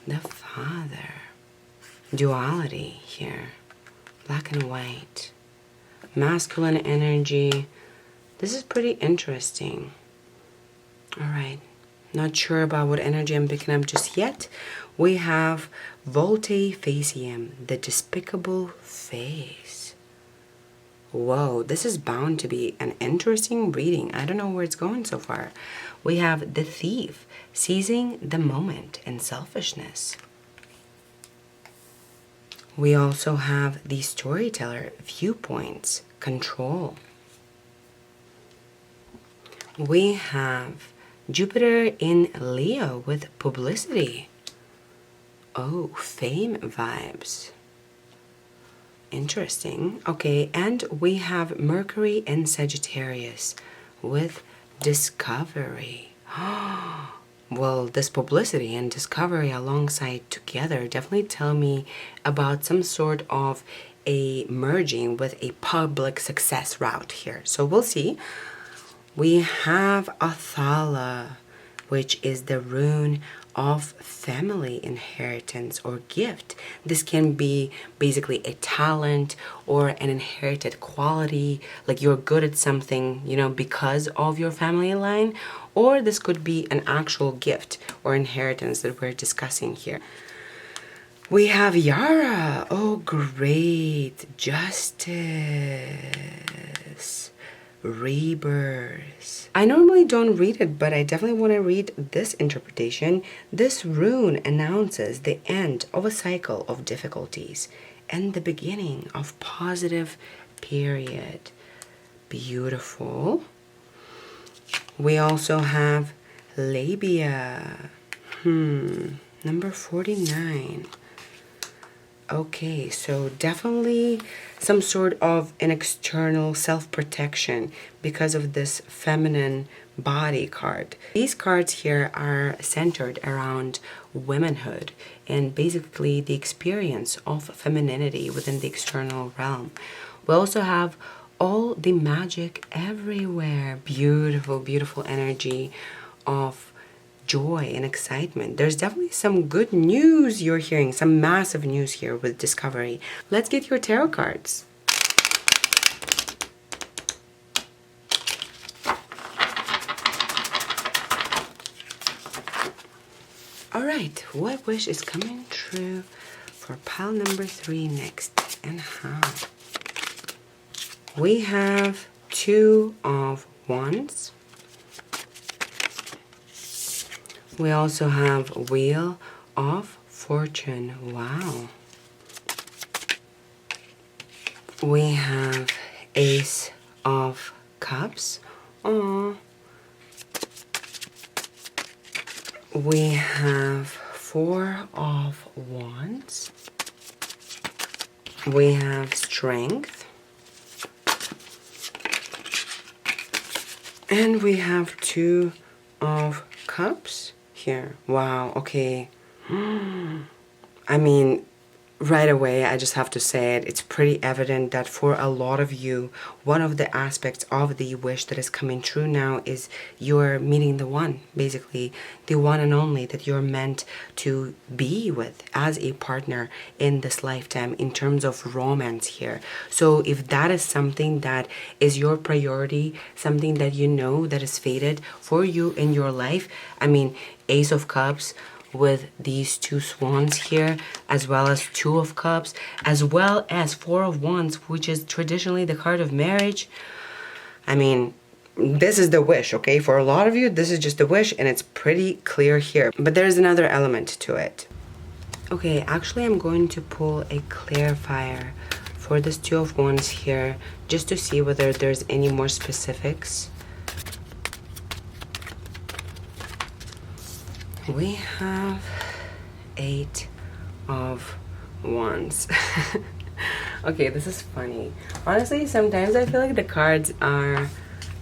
The Father. Duality here, black and white, masculine energy. This is pretty interesting. All right, not sure about what energy I'm picking up just yet. We have volte faciem, the despicable face. Whoa, this is bound to be an interesting reading. I don't know where it's going so far. We have the Thief, seizing the moment and selfishness. We also have the Storyteller, viewpoints, control. We have Jupiter in Leo with publicity. Oh, fame vibes. Interesting. Okay, and we have Mercury in Sagittarius with discovery. Well, this publicity and discovery alongside together definitely tell me about some sort of a merging with a public success route here. So we'll see. We have Athala, which is the rune of family inheritance or gift. This can be basically a talent or an inherited quality, like you're good at something, you know, because of your family line, or this could be an actual gift or inheritance that we're discussing here. We have Yara. Oh, great. Justice. Rebirth. I normally don't read it, but I definitely want to read this interpretation. This rune announces the end of a cycle of difficulties and the beginning of positive period. Beautiful. We also have labia. Number 49. Okay, so definitely some sort of an external self-protection because of this feminine body card. These cards here are centered around womanhood and basically the experience of femininity within the external realm. We also have all the magic everywhere. Beautiful, beautiful energy of joy and excitement. There's definitely some good news you're hearing, some massive news here with discovery. Let's get your tarot cards. All right, what wish is coming true for pile number 3 next and how? We have 2 of Wands. We also have Wheel of Fortune. Wow. We have Ace of Cups. Aww. We have 4 of Wands. We have Strength. And we have 2 of Cups here. Wow, okay. I mean, right away, I just have to say it. It's pretty evident that for a lot of you, one of the aspects of the wish that is coming true now is you're meeting the one, basically, the one and only that you're meant to be with as a partner in this lifetime in terms of romance here. So if that is something that is your priority, something that you know that is fated for you in your life, I mean, Ace of Cups with these 2 swans here, as well as 2 of Cups, as well as 4 of Wands, which is traditionally the card of marriage. I mean, this is the wish, okay? For a lot of you, this is just the wish, and it's pretty clear here. But there's another element to it. Okay, actually I'm going to pull a clarifier for this Two of Wands here, just to see whether there's any more specifics. We have Eight of Wands. Okay, this is funny. Honestly, sometimes I feel like the cards are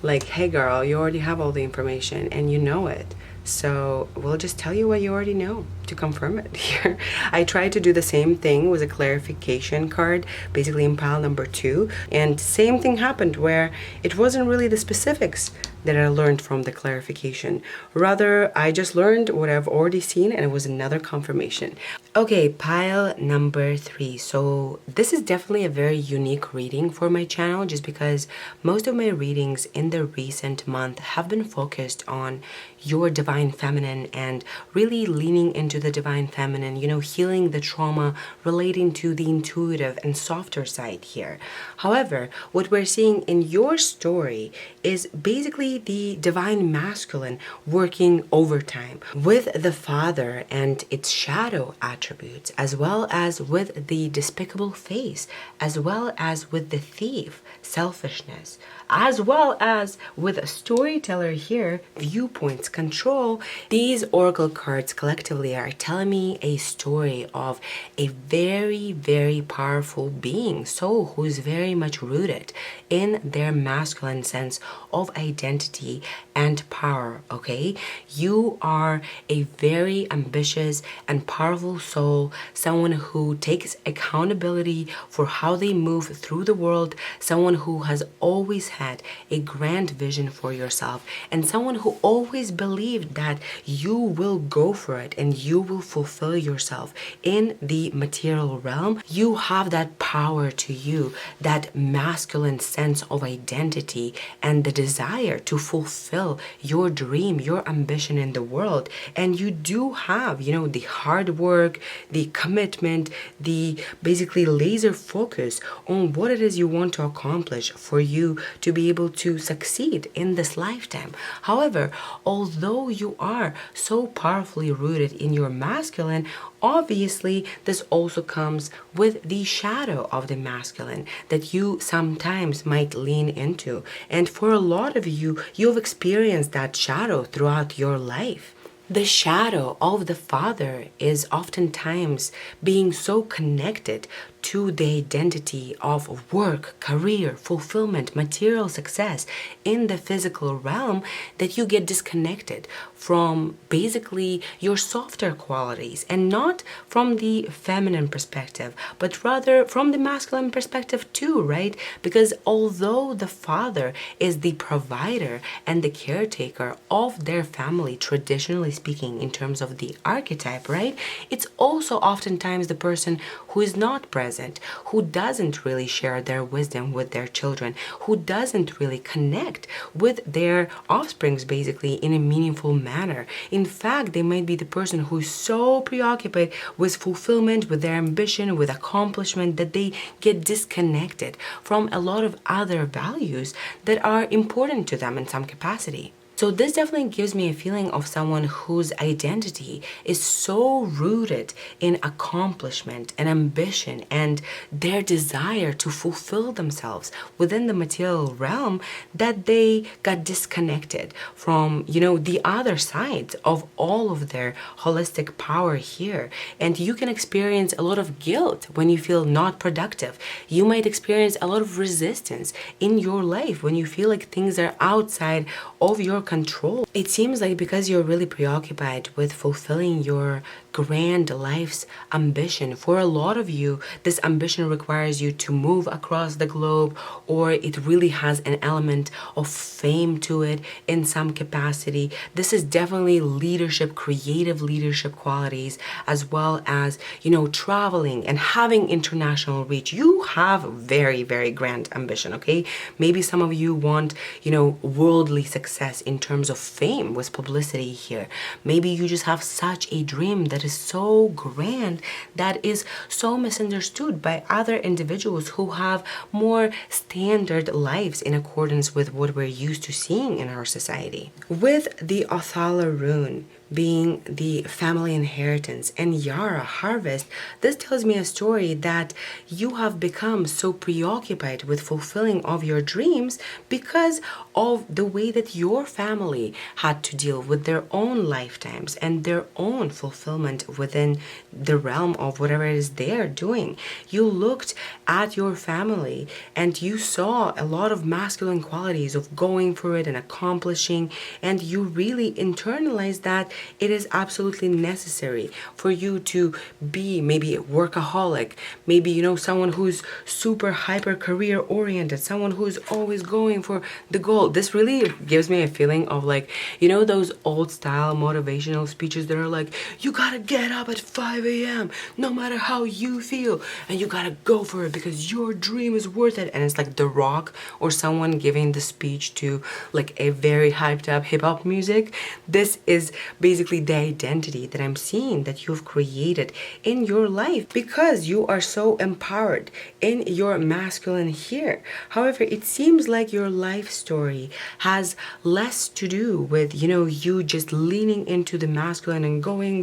like, hey girl, you already have all the information and you know it. So we'll just tell you what you already know to confirm it here. I tried to do the same thing with a clarification card, basically in pile number 2. And same thing happened where it wasn't really the specifics that I learned from the clarification. Rather, I just learned what I've already seen and it was another confirmation. Okay, pile number 3. So this is definitely a very unique reading for my channel, just because most of my readings in the recent month have been focused on your divine feminine and really leaning into the divine feminine, you know, healing the trauma relating to the intuitive and softer side here. However, what we're seeing in your story is basically the divine masculine working overtime with the father and its shadow attributes, as well as with the despicable face, as well as with the thief, selfishness, as well as with a storyteller here, viewpoints, control. These oracle cards collectively are telling me a story of a very, very powerful being, soul who is very much rooted in their masculine sense of identity and power, okay? You are a very ambitious and powerful soul, someone who takes accountability for how they move through the world, someone who has always had a grand vision for yourself, and someone who always believed that you will go for it and you will fulfill yourself in the material realm. You have that power to you, that masculine sense of identity and the desire to fulfill your dream, your ambition in the world. And you do have, you know, the hard work, the commitment, the basically laser focus on what it is you want to accomplish for you to be able to succeed in this lifetime. However, although you are so powerfully rooted in your masculine, obviously this also comes with the shadow of the masculine that you sometimes might lean into. And for a lot of you, you've experienced that shadow throughout your life. The shadow of the father is oftentimes being so connected to the identity of work, career, fulfillment, material success in the physical realm that you get disconnected from basically your softer qualities, and not from the feminine perspective, but rather from the masculine perspective too, right? Because although the father is the provider and the caretaker of their family, traditionally speaking, in terms of the archetype, right? It's also oftentimes the person who is not present, who doesn't really share their wisdom with their children, who doesn't really connect with their offsprings basically in a meaningful manner. In fact, they might be the person who's so preoccupied with fulfillment, with their ambition, with accomplishment, that they get disconnected from a lot of other values that are important to them in some capacity. So this definitely gives me a feeling of someone whose identity is so rooted in accomplishment and ambition and their desire to fulfill themselves within the material realm that they got disconnected from, you know, the other sides of all of their holistic power here. And you can experience a lot of guilt when you feel not productive. You might experience a lot of resistance in your life when you feel like things are outside of your control. It seems like because you're really preoccupied with fulfilling your grand life's ambition, for a lot of you, this ambition requires you to move across the globe, or it really has an element of fame to it in some capacity. This is definitely leadership, creative leadership qualities, as well as, you know, traveling and having international reach. You have very, very grand ambition, okay? Maybe some of you want, you know, worldly success in in terms of fame, with publicity here. Maybe you just have such a dream that is so grand, that is so misunderstood by other individuals who have more standard lives in accordance with what we're used to seeing in our society. With the Othala rune being the family inheritance and Yara harvest, this tells me a story that you have become so preoccupied with fulfilling of your dreams because of the way that your family had to deal with their own lifetimes and their own fulfillment within the realm of whatever it is they're doing. You looked at your family and you saw a lot of masculine qualities of going for it and accomplishing, and you really internalized that it is absolutely necessary for you to be maybe a workaholic, maybe, someone who's super hyper career oriented, someone who's always going for the goal. This really gives me a feeling of like, those old style motivational speeches that are like, you gotta get up at 5 a.m. no matter how you feel, and you gotta go for it because your dream is worth it. And it's like The Rock or someone giving the speech to like a very hyped up hip hop music. This is basically the identity that I'm seeing that you've created in your life because you are so empowered in your masculine here. However, it seems like your life story has less to do with, you just leaning into the masculine and going,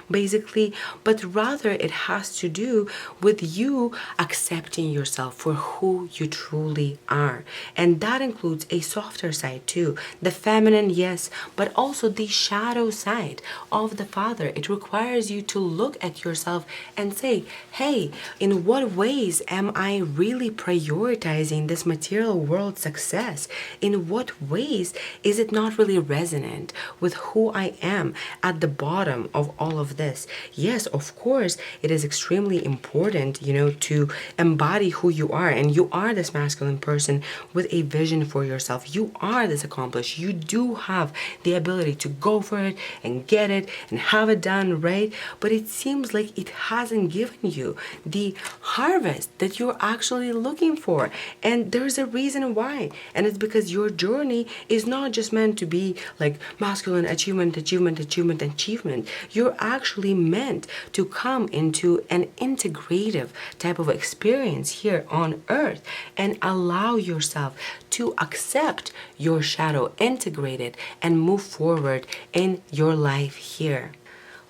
basically, but rather it has to do with you accepting yourself for who you truly are. And that includes a softer side too, the feminine, yes, but also the shadow side of the father. It requires you to look at yourself and say, hey, in what ways am I really prioritizing this material world success? In what ways is it not really resonant with who I am at the bottom of all of this? Yes, of course, it is extremely important, to embody who you are, and you are this masculine person with a vision for yourself. You are this accomplished. You do have the ability to go for it and get it and have it done, right? But it seems like it hasn't given you the harvest that you're actually looking for. And there's a reason why. And it's because your journey is not just meant to be like masculine achievement. You're actually meant to come into an integrative type of experience here on earth and allow yourself to accept your shadow, integrate it, and move forward in your life here.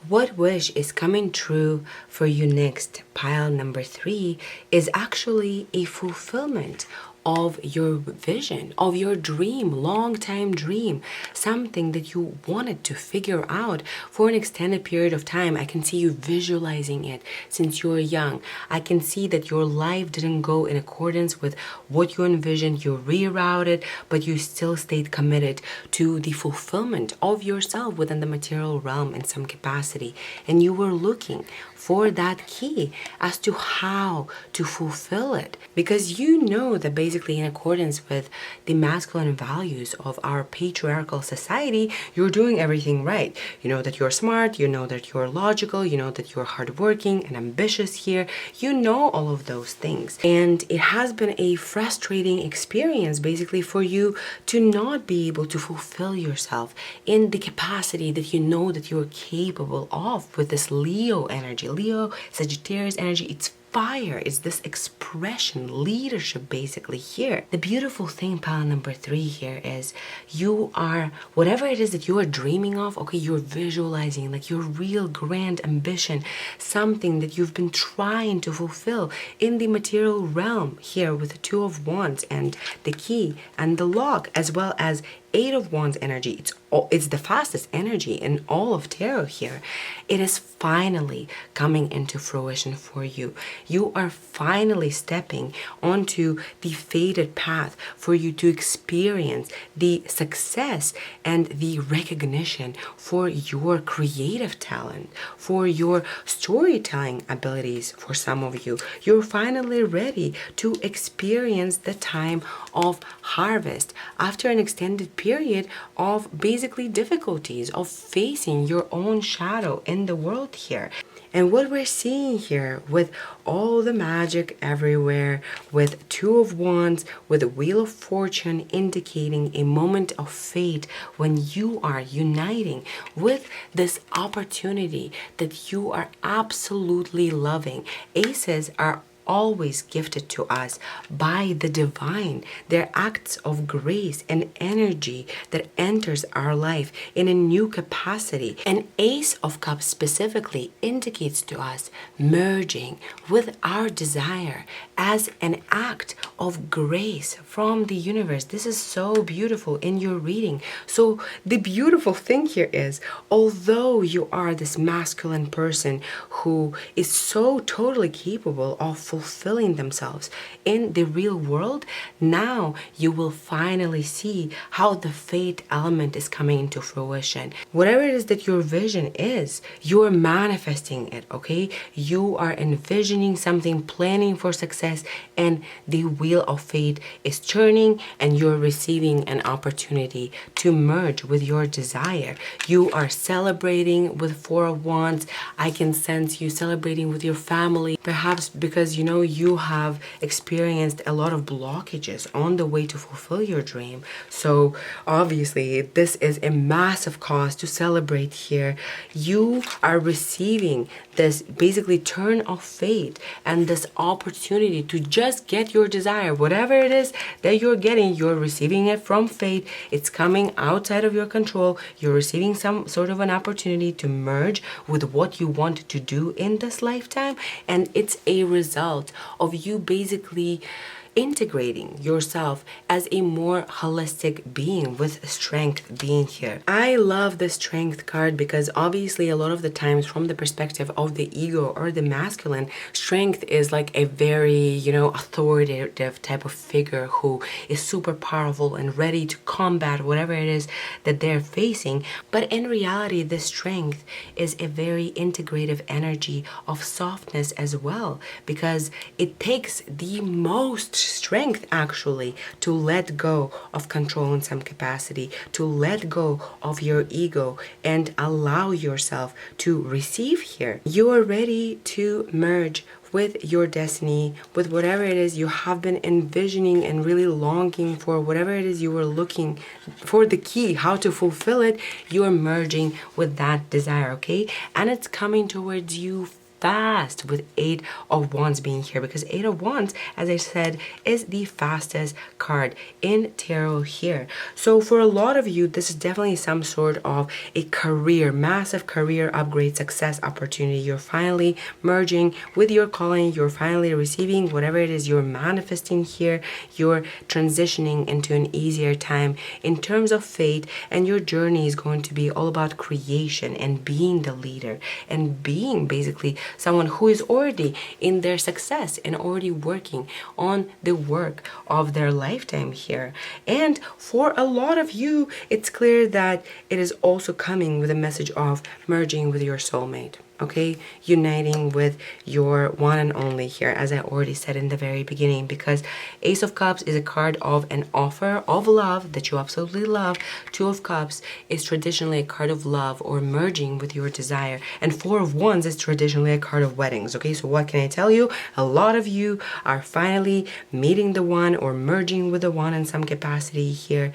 What wish is coming true for you next, pile number 3, is actually a fulfillment of your vision, of your dream, long time dream, something that you wanted to figure out for an extended period of time. I can see you visualizing it since you're young. I can see that your life didn't go in accordance with what you envisioned. You rerouted, but you still stayed committed to the fulfillment of yourself within the material realm in some capacity. And you were looking for that key as to how to fulfill it, because you know that basically in accordance with the masculine values of our patriarchal society, you're doing everything right. You know that you're smart, you know that you're logical, you know that you're hardworking and ambitious here. You know all of those things. And it has been a frustrating experience basically for you to not be able to fulfill yourself in the capacity that you know that you're capable of with this Leo energy. Leo, Sagittarius energy, it's fire. It's this expression, leadership basically here. The beautiful thing, pile number 3 here, is you are, whatever it is that you are dreaming of, okay, you're visualizing like your real grand ambition, something that you've been trying to fulfill in the material realm here with the 2 of Wands and the key and the lock, as well as 8 of Wands energy. It's the fastest energy in all of tarot here. It is finally coming into fruition for you. You are finally stepping onto the fated path for you to experience the success and the recognition for your creative talent, for your storytelling abilities. For some of you, you're finally ready to experience the time of harvest after an extended period of basically difficulties, of facing your own shadow in the world here. And what we're seeing here with all the magic everywhere, with Two of Wands, with the Wheel of Fortune indicating a moment of fate when you are uniting with this opportunity that you are absolutely loving. Aces are always gifted to us by the divine. They're acts of grace and energy that enters our life in a new capacity. And Ace of Cups specifically indicates to us merging with our desire as an act of grace from the universe. This is so beautiful in your reading. So the beautiful thing here is, although you are this masculine person who is so totally capable of fulfilling themselves in the real world, now you will finally see how the fate element is coming into fruition. Whatever it is that your vision is, you are manifesting it, okay? You are envisioning something, planning for success, and the wheel of fate is turning and you're receiving an opportunity to merge with your desire. You are celebrating with Four of Wands. I can sense you celebrating with your family, perhaps because you have experienced a lot of blockages on the way to fulfill your dream. So obviously this is a massive cause to celebrate here. You are receiving this basically turn of fate and this opportunity to just get your desire. Whatever it is that you're getting, you're receiving it from fate. It's coming outside of your control. You're receiving some sort of an opportunity to merge with what you want to do in this lifetime, and it's a result of you basically integrating yourself as a more holistic being with strength being here. I love the strength card because obviously a lot of the times from the perspective of the ego or the masculine, strength is like a very, authoritative type of figure who is super powerful and ready to combat whatever it is that they're facing. But in reality, the strength is a very integrative energy of softness as well, because it takes the most strength actually to let go of control in some capacity, to let go of your ego and allow yourself to receive here. You are ready to merge with your destiny, with whatever it is you have been envisioning and really longing for, whatever it is you were looking for the key, how to fulfill it, you are merging with that desire, okay? And it's coming towards you fast with Eight of Wands being here, because Eight of Wands, as I said, is the fastest card in tarot here. So for a lot of you, this is definitely some sort of a career, massive career upgrade, success opportunity. You're finally merging with your calling. You're finally receiving whatever it is you're manifesting here. You're transitioning into an easier time in terms of fate, and your journey is going to be all about creation and being the leader and being basically someone who is already in their success and already working on the work of their lifetime here. And for a lot of you, it's clear that it is also coming with a message of merging with your soulmate. Okay, uniting with your one and only here, as I already said in the very beginning, because Ace of Cups is a card of an offer of love that you absolutely love. Two of Cups is traditionally a card of love or merging with your desire, and Four of Wands is traditionally a card of weddings. Okay, so what can I tell you? A lot of you are finally meeting the one or merging with the one in some capacity here.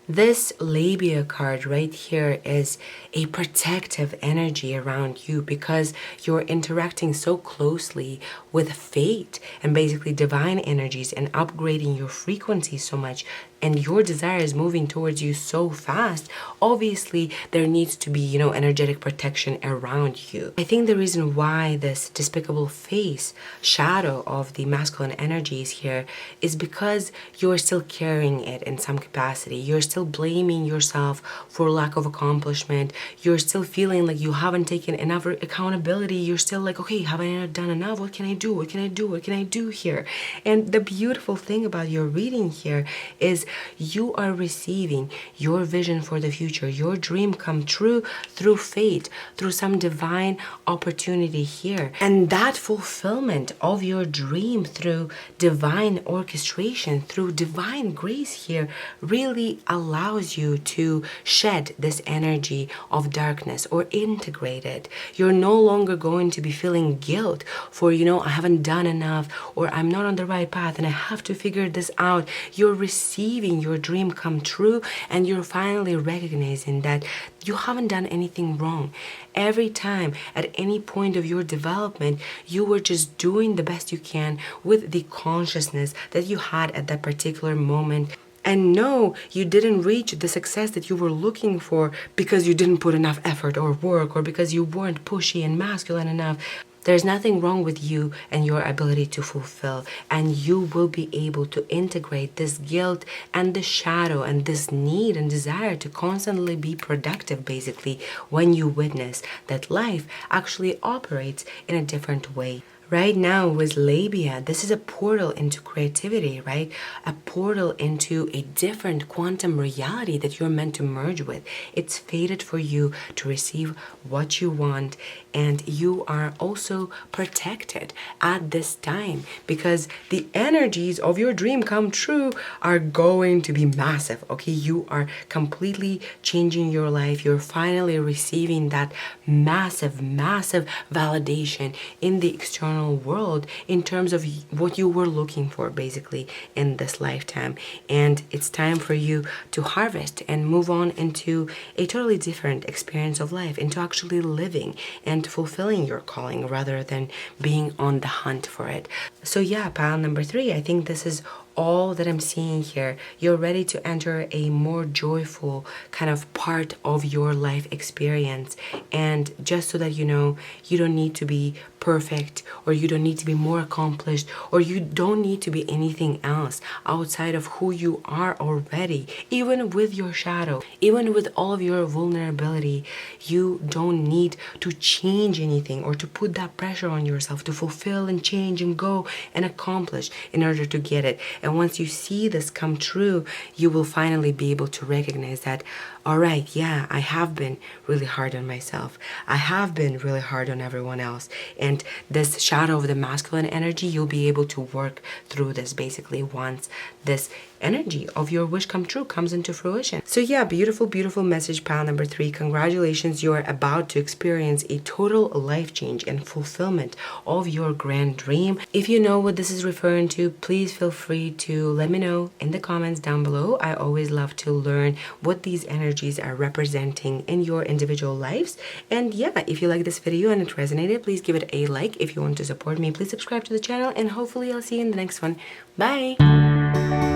This labia card right here is a protective energy around you because you're interacting so closely with fate and basically divine energies and upgrading your frequency so much, and your desire is moving towards you so fast. Obviously there needs to be energetic protection around you. I think the reason why this despicable face shadow of the masculine energies here is because you're still carrying it in some capacity. You're still blaming yourself for lack of accomplishment. You're still feeling like you haven't taken enough accountability. You're still like, okay, haven't I done enough? What can I do? What can I do? What can I do here? And the beautiful thing about your reading here is you are receiving your vision for the future, your dream come true through fate, through some divine opportunity here. And that fulfillment of your dream through divine orchestration, through divine grace here, really allows you to shed this energy of darkness or integrate it. You're no longer going to be feeling guilt for, I haven't done enough, or I'm not on the right path and I have to figure this out. You're receiving your dream come true, and you're finally recognizing that you haven't done anything wrong. Every time, at any point of your development, you were just doing the best you can with the consciousness that you had at that particular moment. And no, you didn't reach the success that you were looking for because you didn't put enough effort or work, or because you weren't pushy and masculine enough. There's nothing wrong with you and your ability to fulfill, and you will be able to integrate this guilt and the shadow and this need and desire to constantly be productive, basically, when you witness that life actually operates in a different way. Right now with labia, this is a portal into creativity, right? A portal into a different quantum reality that you're meant to merge with. It's fated for you to receive what you want, and you are also protected at this time because the energies of your dream come true are going to be massive, okay? You are completely changing your life. You're finally receiving that massive, massive validation in the external world in terms of what you were looking for basically in this lifetime. And it's time for you to harvest and move on into a totally different experience of life, into actually living and fulfilling your calling rather than being on the hunt for it. So yeah, pile number 3, I think this is all that I'm seeing here. You're ready to enter a more joyful kind of part of your life experience. And just so that you know, you don't need to be perfect, or you don't need to be more accomplished, or you don't need to be anything else outside of who you are already. Even with your shadow, even with all of your vulnerability, you don't need to change anything or to put that pressure on yourself to fulfill and change and go and accomplish in order to get it. And once you see this come true, you will finally be able to recognize that, all right, yeah, I have been really hard on myself. I have been really hard on everyone else. And this shadow of the masculine energy, you'll be able to work through this basically once this energy of your wish come true comes into fruition. So yeah, beautiful, beautiful message, pile number 3. Congratulations, you're about to experience a total life change and fulfillment of your grand dream. If you know what this is referring to, please feel free to let me know in the comments down below. I always love to learn what these energies are representing in your individual lives. And yeah, if you like this video and it resonated, please give it a like. If you want to support me, please subscribe to the channel, and hopefully I'll see you in the next one. Bye!